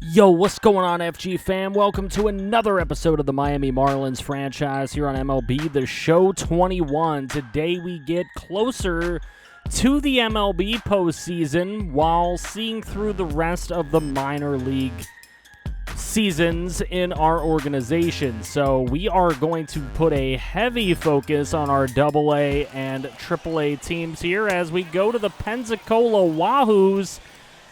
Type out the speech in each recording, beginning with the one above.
Yo, what's going on, FG fam? Welcome to another episode of the Miami Marlins franchise here on MLB, the Show 21. Today we get closer to the MLB postseason while seeing through the rest of the minor league seasons in our organization. So we are going to put a heavy focus on our AA and AAA teams here as we go to the Pensacola Wahoos.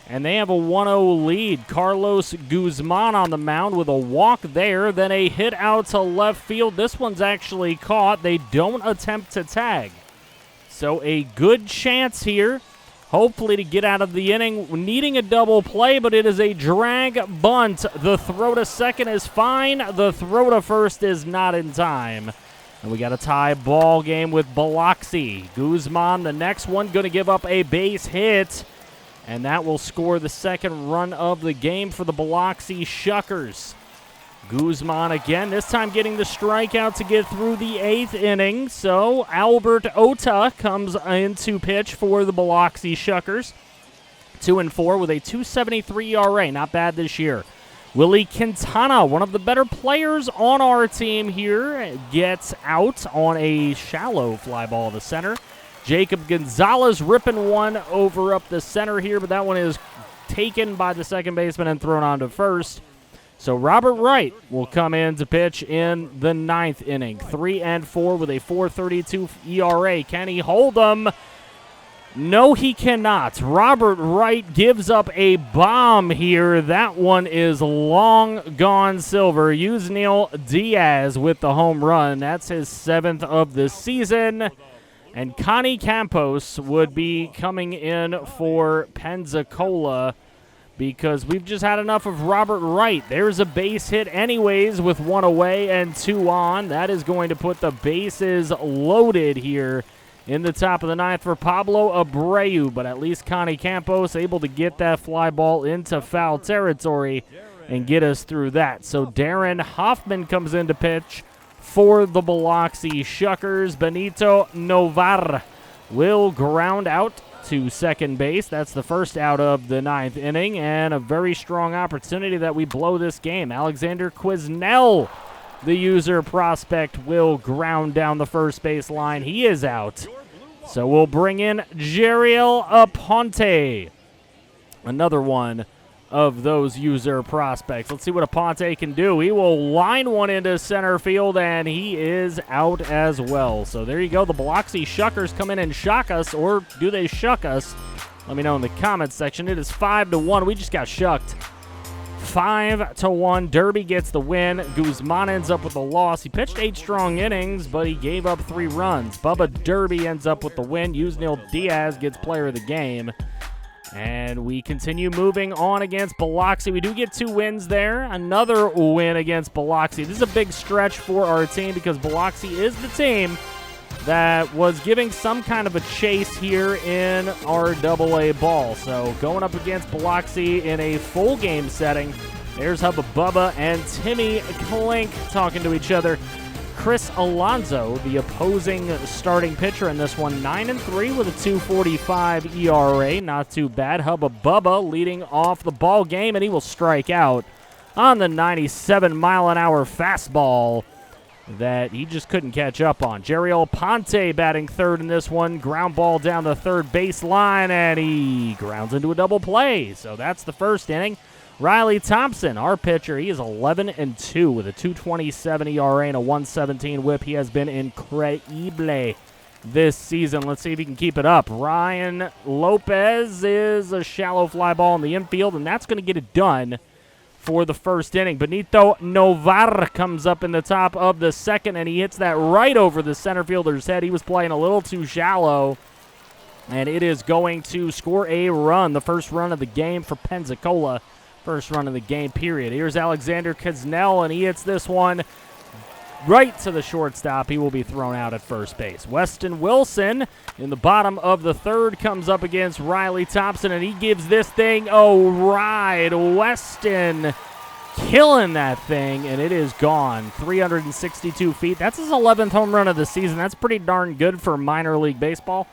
And they have a 1-0 lead. Carlos Guzman on the mound with a walk there, then a hit out to left field. This one's actually caught. They don't attempt to tag. So a good chance here, hopefully to get out of the inning, needing a double play, but it is a drag bunt. The throw to second is fine. The throw to first is not in time. And we got a tie ball game with Biloxi. Guzman, the next one, going to give up a base hit. And that will score the second run of the game for the Biloxi Shuckers. Guzman again, this time getting the strikeout to get through the 8th inning. So Albert Ota comes in to pitch for the Biloxi Shuckers. 2-4 with a 2.73 ERA. Not bad this year. Willie Quintana, one of the better players on our team here, gets out on a shallow fly ball to center. Jacob Gonzalez ripping one over up the center here, but that one is taken by the second baseman and thrown on to first. So Robert Wright will come in to pitch in the 9th inning. 3-4 with a 4.32 ERA. Can he hold them? No, he cannot. Robert Wright gives up a bomb here. That one is long gone silver. Yusniel Diaz with the home run. That's his 7th of the season. And Connie Campos would be coming in for Pensacola because we've just had enough of Robert Wright. There's a base hit anyways with 1 away and 2 on. That is going to put the bases loaded here in the top of the 9th for Pablo Abreu. But at least Connie Campos able to get that fly ball into foul territory and get us through that. So Darren Hoffman comes in to pitch for the Biloxi Shuckers. Benito Novar will ground out to second base. That's the first out of the 9th inning, and a very strong opportunity that we blow this game. Alexander Quisnell, the user prospect, will ground down the first base line. He is out. So we'll bring in Jeriel Aponte, another one of those user prospects. Let's see what Aponte can do. He will line one into center field, and he is out as well. So there you go. The Biloxi Shuckers come in and shock us, or do they shuck us? Let me know in the comments section. It is 5-1. We just got shucked. 5-1. Derby gets the win. Guzman ends up with the loss. He pitched 8 strong innings, but he gave up 3 runs. Bubba Derby ends up with the win. Yusniel Diaz gets player of the game. And we continue moving on against Biloxi. We do get 2 wins there. Another win against Biloxi. This is a big stretch for our team because Biloxi is the team that was giving some kind of a chase here in our AA ball. So going up against Biloxi in a full game setting, there's Hubba Bubba and Timmy Klink talking to each other. Chris Alonso, the opposing starting pitcher in this one, 9-3 with a 2.45 ERA. Not too bad. Hubba Bubba leading off the ball game, and he will strike out on the 97-mile-an-hour fastball that he just couldn't catch up on. Jeriel Aponte batting third in this one. Ground ball down the third base line, and he grounds into a double play. So that's the first inning. Riley Thompson, our pitcher, he is 11-2 with a 2.27 ERA and a 1.17 whip. He has been incredible this season. Let's see if he can keep it up. Ryan Lopez is a shallow fly ball in the infield, and that's going to get it done for the first inning. Benito Novar comes up in the top of the second, and he hits that right over the center fielder's head. He was playing a little too shallow, and it is going to score a run, the first run of the game for Pensacola. First run of the game, period. Here's Alexander Quisnell, and he hits this one right to the shortstop. He will be thrown out at first base. Weston Wilson in the bottom of the third comes up against Riley Thompson, and he gives this thing a ride. Weston killing that thing, and it is gone. 362 feet. That's his 11th home run of the season. That's pretty darn good for minor league baseball.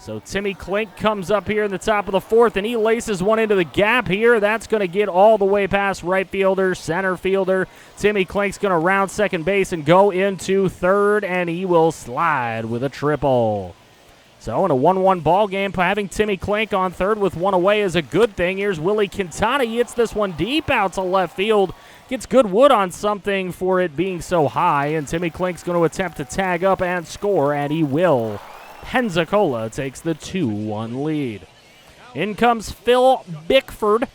So Timmy Klink comes up here in the top of the fourth, and he laces one into the gap here. That's going to get all the way past right fielder, center fielder. Timmy Klink's going to round second base and go into third, and he will slide with a triple. So in a 1-1 ball game, having Timmy Klink on third with one away is a good thing. Here's Willie Quintana. He hits this one deep out to left field. Gets good wood on something for it being so high, and Timmy Klink's going to attempt to tag up and score, and he will. Pensacola takes the 2-1 lead. In comes Phil Bickford,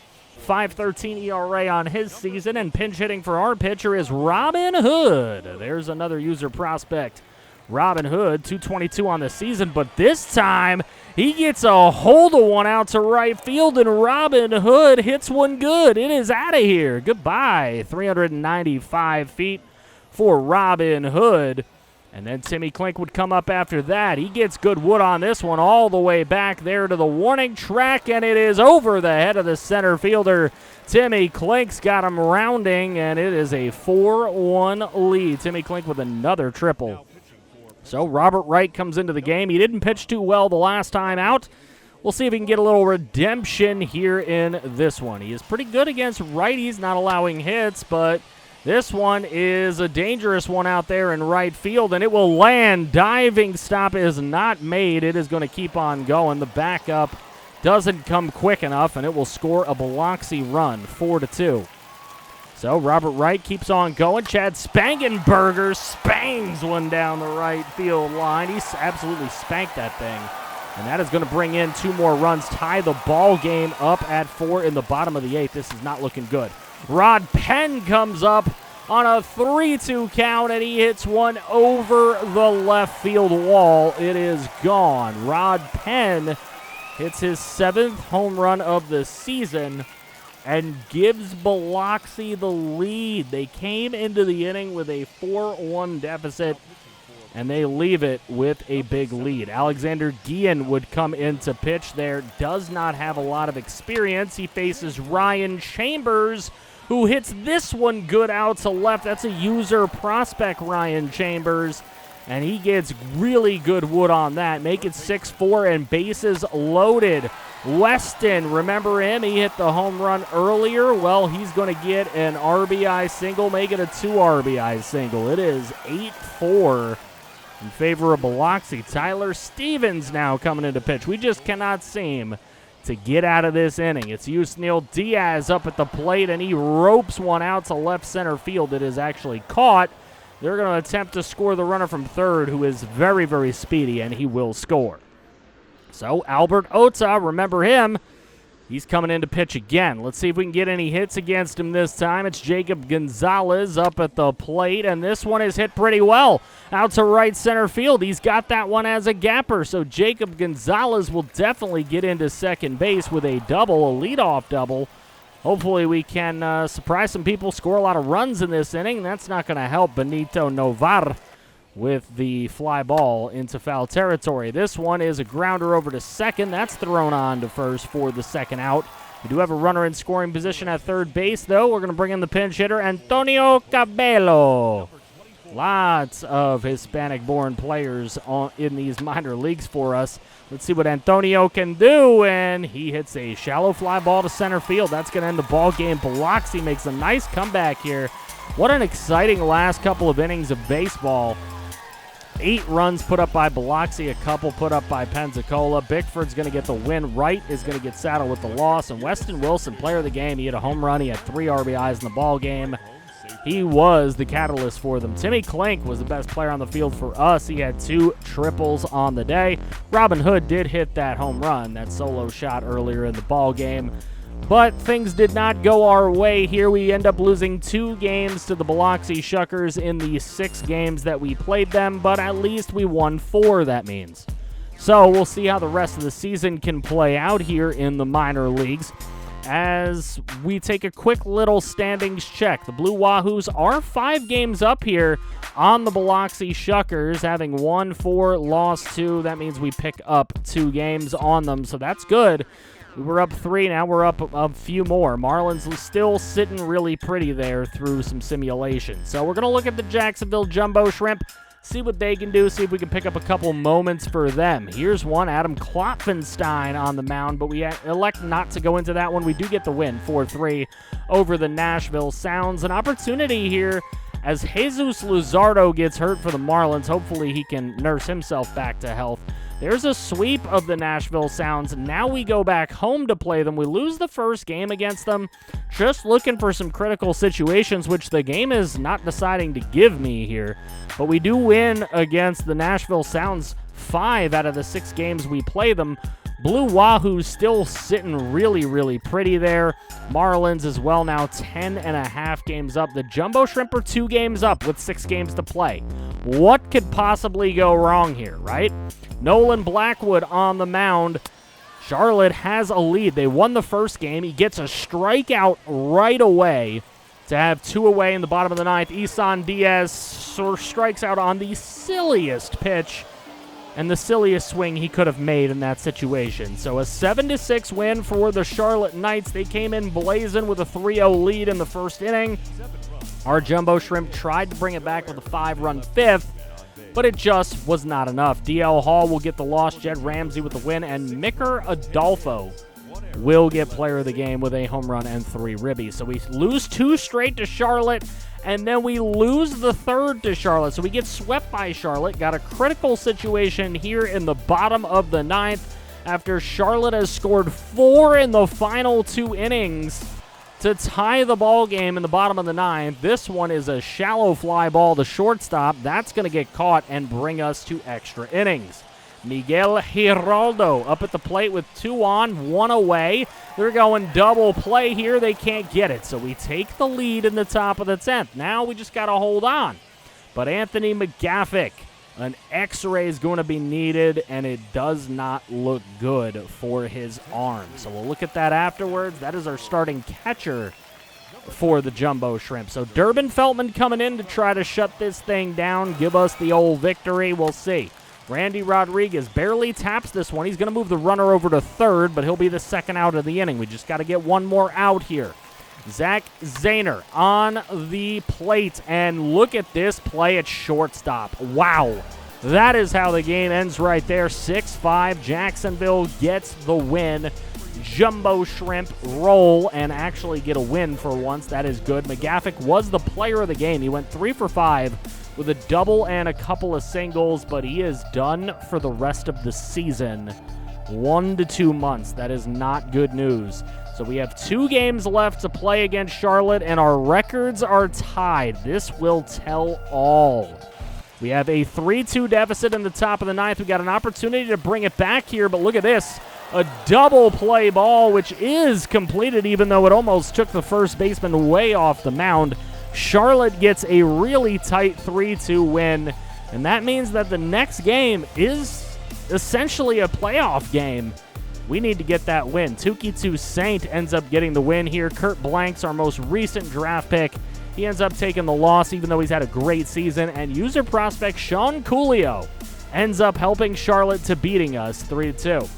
5.13 ERA on his season, and pinch hitting for our pitcher is Robin Hood. There's another user prospect. Robin Hood, 222 on the season, but this time he gets a hold of one out to right field, and Robin Hood hits one good. It is out of here. Goodbye. 395 feet for Robin Hood. And then Timmy Klink would come up after that. He gets good wood on this one all the way back there to the warning track, and it is over the head of the center fielder. Timmy Klink's got him rounding, and it is a 4-1 lead. Timmy Klink with another triple. So Robert Wright comes into the game. He didn't pitch too well the last time out. We'll see if he can get a little redemption here in this one. He is pretty good against righties, not allowing hits, but this one is a dangerous one out there in right field, and it will land. Diving stop is not made. It is going to keep on going. The backup doesn't come quick enough, and it will score a Biloxi run, 4-2. So Robert Wright keeps on going. Chad Spangenberger spangs one down the right field line. He's absolutely spanked that thing. And that is going to bring in 2 more runs, tie the ball game up at 4 in the bottom of the 8th. This is not looking good. Rod Penn comes up on a 3-2 count, and he hits one over the left field wall. It is gone. Rod Penn hits his 7th home run of the season and gives Biloxi the lead. They came into the inning with a 4-1 deficit, and they leave it with a big lead. Alexander Guillen would come in to pitch there. Does not have a lot of experience. He faces Ryan Chambers, who hits this one good out to left. That's a user prospect, Ryan Chambers, and he gets really good wood on that. Make it 6-4 and bases loaded. Weston, remember him? He hit the home run earlier. Well, he's going to get an RBI single, make it a 2 RBI single. It is 8-4 in favor of Biloxi. Tyler Stevens now coming into pitch. We just cannot seem to get out of this inning. It's Yusniel Diaz up at the plate, and he ropes one out to left center field. It is actually caught. They're going to attempt to score the runner from third, who is very, very speedy, and he will score. So Albert Ota, remember him. He's coming in to pitch again. Let's see if we can get any hits against him this time. It's Jacob Gonzalez up at the plate, and this one is hit pretty well out to right center field. He's got that one as a gapper, so Jacob Gonzalez will definitely get into second base with a double, a leadoff double. Hopefully we can surprise some people, score a lot of runs in this inning. That's not going to help Benito Novar with the fly ball into foul territory. This one is a grounder over to second. That's thrown on to first for the second out. We do have a runner in scoring position at third base, though. We're going to bring in the pinch hitter, Antonio Cabello. Lots of Hispanic-born players in these minor leagues for us. Let's see what Antonio can do, and he hits a shallow fly ball to center field. That's going to end the ball game. Biloxi makes a nice comeback here. What an exciting last couple of innings of baseball. 8 runs put up by Biloxi, a couple put up by Pensacola. Bickford's going to get the win. Wright is going to get saddled with the loss. And Weston Wilson, player of the game, he hit a home run. He had 3 RBIs in the ball game. He was the catalyst for them. Timmy Klink was the best player on the field for us. He had 2 triples on the day. Robin Hood did hit that home run, that solo shot earlier in the ball game. But things did not go our way here. We end up losing 2 games to the Biloxi Shuckers in the 6 games that we played them, but at least we won 4, that means. So we'll see how the rest of the season can play out here in the minor leagues as we take a quick little standings check. The Blue Wahoos are 5 games up here on the Biloxi Shuckers, having won 4, lost 2. That means we pick up 2 games on them, so that's good. We were up 3, now we're up a few more. Marlins still sitting really pretty there through some simulation. So we're going to look at the Jacksonville Jumbo Shrimp. see what they can do, see if we can pick up a couple moments for them. Here's one, Adam Klopfenstein on the mound, but we elect not to go into that one. We do get the win, 4-3 over the Nashville Sounds. An opportunity here as Jesus Luzardo gets hurt for the Marlins. Hopefully he can nurse himself back to health. There's a sweep of the Nashville Sounds. Now we go back home to play them. We lose the first game against them. Just looking for some critical situations, which the game is not deciding to give me here. But we do win against the Nashville Sounds 5 out of the 6 games we play them. Blue Wahoo's still sitting really, really pretty there. Marlins as well now 10.5 games up. The Jumbo Shrimp are 2 games up with 6 games to play. What could possibly go wrong here, right? Nolan Blackwood on the mound. Charlotte has a lead. They won the first game. He gets a strikeout right away to have 2 away in the bottom of the 9th. Isan Diaz strikes out on the silliest pitch and the silliest swing he could have made in that situation. So a 7-6 win for the Charlotte Knights. They came in blazing with a 3-0 lead in the first inning. Our Jumbo Shrimp tried to bring it back with a 5-run 5th, but it just was not enough. DL Hall will get the loss, Jed Ramsey with the win, and Micker Adolfo will get player of the game with a home run and 3 ribbies. So we lose 2 straight to Charlotte, and then we lose the 3rd to Charlotte. So we get swept by Charlotte. Got a critical situation here in the bottom of the 9th after Charlotte has scored 4 in the final 2 innings to tie the ball game in the bottom of the 9th. This one is a shallow fly ball to shortstop. That's going to get caught and bring us to extra innings. Miguel Giraldo up at the plate with 2 on, 1 away. They're going double play here. They can't get it. So we take the lead in the top of the 10th. Now we just got to hold on. But Anthony McGaffick, an X-ray is going to be needed, and it does not look good for his arm. So we'll look at that afterwards. That is our starting catcher for the Jumbo Shrimp. So Durbin Feltman coming in to try to shut this thing down, give us the old victory. We'll see. Randy Rodriguez barely taps this one. He's going to move the runner over to 3rd, but he'll be the 2nd out of the inning. We just got to get one more out here. Zach Zahner on the plate, and look at this play at shortstop. Wow. That is how the game ends right there. 6-5. Jacksonville gets the win. Jumbo Shrimp roll and actually get a win for once. That is good. McGaffick was the player of the game. He went 3 for 5 with a double and a couple of singles, but he is done for the rest of the season. 1 to 2 months. That is not good news. So we have 2 games left to play against Charlotte, and our records are tied. This will tell all. We have a 3-2 deficit in the top of the 9th. We got an opportunity to bring it back here, but look at this. A double play ball, which is completed, even though it almost took the first baseman way off the mound. Charlotte gets a really tight 3-2 win, and that means that the next game is essentially a playoff game. We need to get that win. Tuki Toussaint ends up getting the win here. Kurt Blank's our most recent draft pick. He ends up taking the loss, even though he's had a great season. And user prospect Sean Coolio ends up helping Charlotte to beating us 3-2.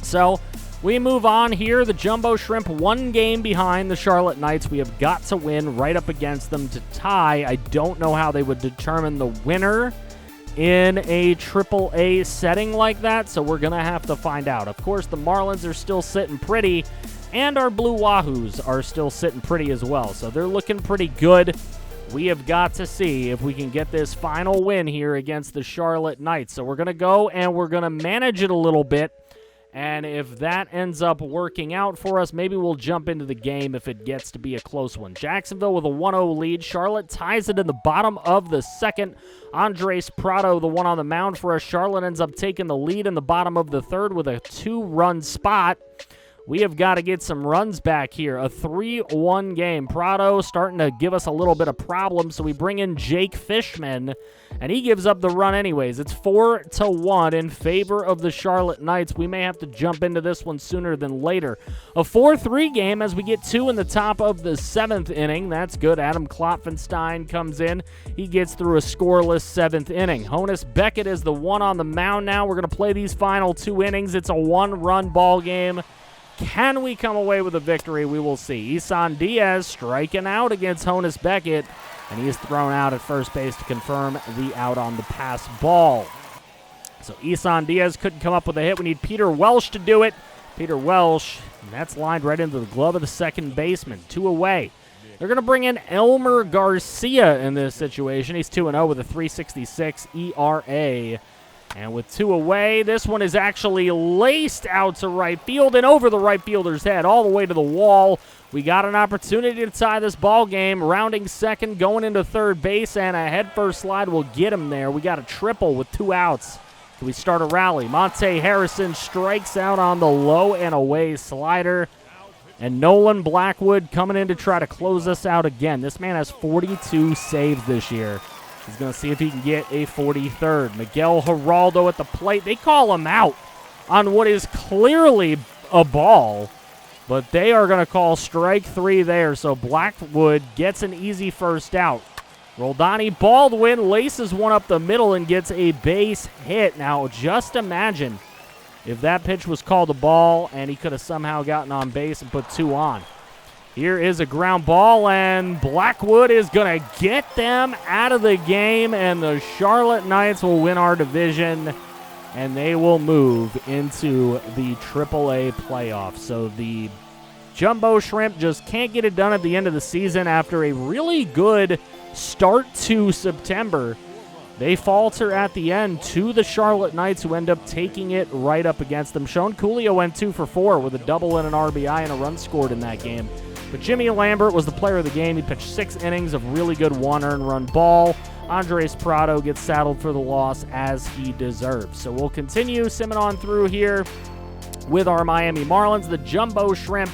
So we move on here. The Jumbo Shrimp 1 game behind the Charlotte Knights. We have got to win right up against them to tie. I don't know how they would determine the winner in a AAA setting like that, so we're going to have to find out. Of course, the Marlins are still sitting pretty, and our Blue Wahoos are still sitting pretty as well, so they're looking pretty good. We have got to see if we can get this final win here against the Charlotte Knights. So we're going to go and we're going to manage it a little bit. And if that ends up working out for us, maybe we'll jump into the game if it gets to be a close one. Jacksonville with a 1-0 lead. Charlotte ties it in the bottom of the 2nd. Andres Prado, the one on the mound for us. Charlotte ends up taking the lead in the bottom of the 3rd with a 2-run spot. We have got to get some runs back here. A 3-1 game. Prado starting to give us a little bit of problems, so we bring in Jake Fishman, and he gives up the run anyways. It's 4-1 in favor of the Charlotte Knights. We may have to jump into this one sooner than later. A 4-3 game as we get 2 in the top of the 7th inning. That's good. Adam Klopfenstein comes in. He gets through a scoreless 7th inning. Honus Beckett is the one on the mound now. We're going to play these final 2 innings. It's a 1-run ball game. Can we come away with a victory? We will see. Isan Diaz striking out against Honus Beckett. and he is thrown out at first base to confirm the out on the pass ball. So Isan Diaz couldn't come up with a hit. We need Peter Welsh to do it. Peter Welsh, and that's lined right into the glove of the second baseman. 2 away. They're going to bring in Elmer Garcia in this situation. He's 2-0 with a 3.66 ERA. And with 2 away, this one is actually laced out to right field and over the right fielder's head all the way to the wall. We got an opportunity to tie this ball game. Rounding second, going into third base, and a headfirst slide will get him there. We got a triple with 2 outs. Can we start a rally? Monte Harrison strikes out on the low and away slider. And Nolan Blackwood coming in to try to close us out again. This man has 42 saves this year. He's going to see if he can get a 43rd. Miguel Geraldo at the plate. They call him out on what is clearly a ball, but they are going to call strike 3 there. So Blackwood gets an easy first out. Roldani Baldwin laces one up the middle and gets a base hit. Now, just imagine if that pitch was called a ball and he could have somehow gotten on base and put 2 on. Here is a ground ball, and Blackwood is going to get them out of the game, and the Charlotte Knights will win our division, and they will move into the AAA playoffs. So the Jumbo Shrimp just can't get it done at the end of the season after a really good start to September. They falter at the end to the Charlotte Knights, who end up taking it right up against them. Sean Coolio went 2 for 4 with a double and an RBI and a run scored in that game. But Jimmy Lambert was the player of the game. He pitched 6 innings of really good 1 earned run ball. Andres Prado gets saddled for the loss as he deserves. So we'll continue simming on through here with our Miami Marlins. The Jumbo Shrimp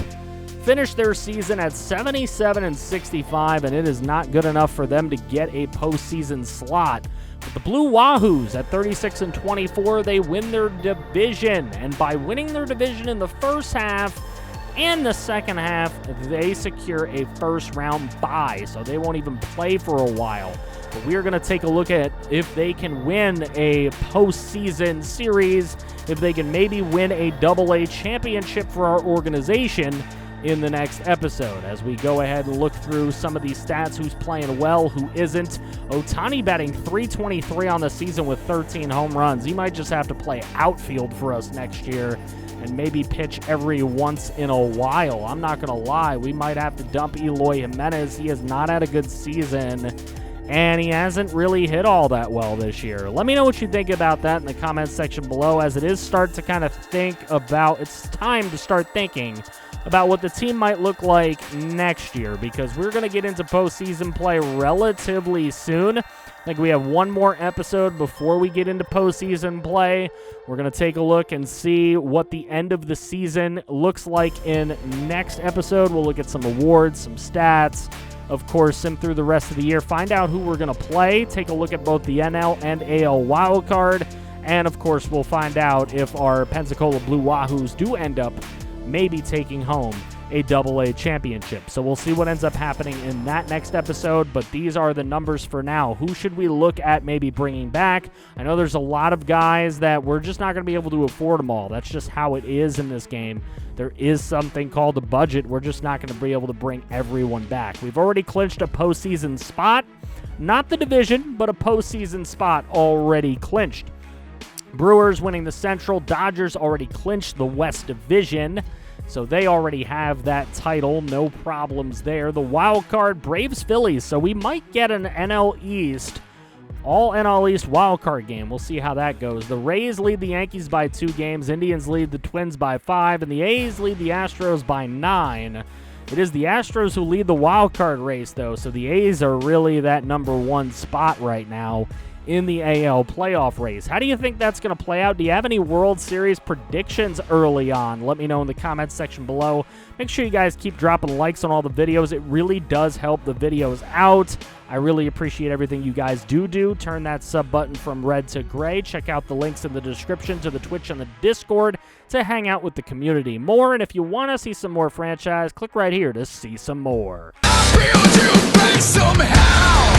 finished their season at 77-65, and it is not good enough for them to get a postseason slot. But the Blue Wahoos at 36-24, they win their division. And by winning their division in the first half and the second half, they secure a first-round bye, so they won't even play for a while. But we are going to take a look at if they can win a postseason series, if they can maybe win a AA championship for our organization in the next episode, as we go ahead and look through some of these stats, who's playing well, who isn't. Ohtani batting .323 on the season with 13 home runs. He might just have to play outfield for us next year and maybe pitch every once in a while. I'm not going to lie. We might have to dump Eloy Jimenez. He has not had a good season, and he hasn't really hit all that well this year. Let me know what you think about that in the comments section below, as it is start to kind of think about, it's time to start thinking about what the team might look like next year, because we're going to get into postseason play relatively soon. I think we have one more episode before we get into postseason play. We're going to take a look and see what the end of the season looks like in next episode. We'll look at some awards, some stats, of course, sim through the rest of the year, find out who we're going to play, take a look at both the NL and AL wildcard, and of course, we'll find out if our Pensacola Blue Wahoos do end up maybe taking home a AA championship. So we'll see what ends up happening in that next episode, but these are the numbers for now. Who should we look at maybe bringing back? I know there's a lot of guys that we're just not going to be able to afford them all. That's just how it is in this game. There is something called a budget. We're just not going to be able to bring everyone back. We've already clinched a postseason spot. Not the division, but a postseason spot already clinched. Brewers winning the Central. Dodgers already clinched the West Division, so they already have that title. No problems there. The wild card, Braves, Phillies. So we might get an NL East, all NL East wild card game. We'll see how that goes. The Rays lead the Yankees by 2 games. Indians lead the Twins by 5, and the A's lead the Astros by 9. It is the Astros who lead the wild card race, though, so the A's are really that number 1 spot right now in the AL playoff race. How do you think that's going to play out? Do you have any World Series predictions early on? Let me know in the comments section below. Make sure you guys keep dropping likes on all the videos. It really does help the videos out. I really appreciate everything you guys do. Turn that sub button from red to gray. Check out the links in the description to the Twitch and the Discord to hang out with the community more. And if you want to see some more franchise, click right here to see some more. I feel you somehow.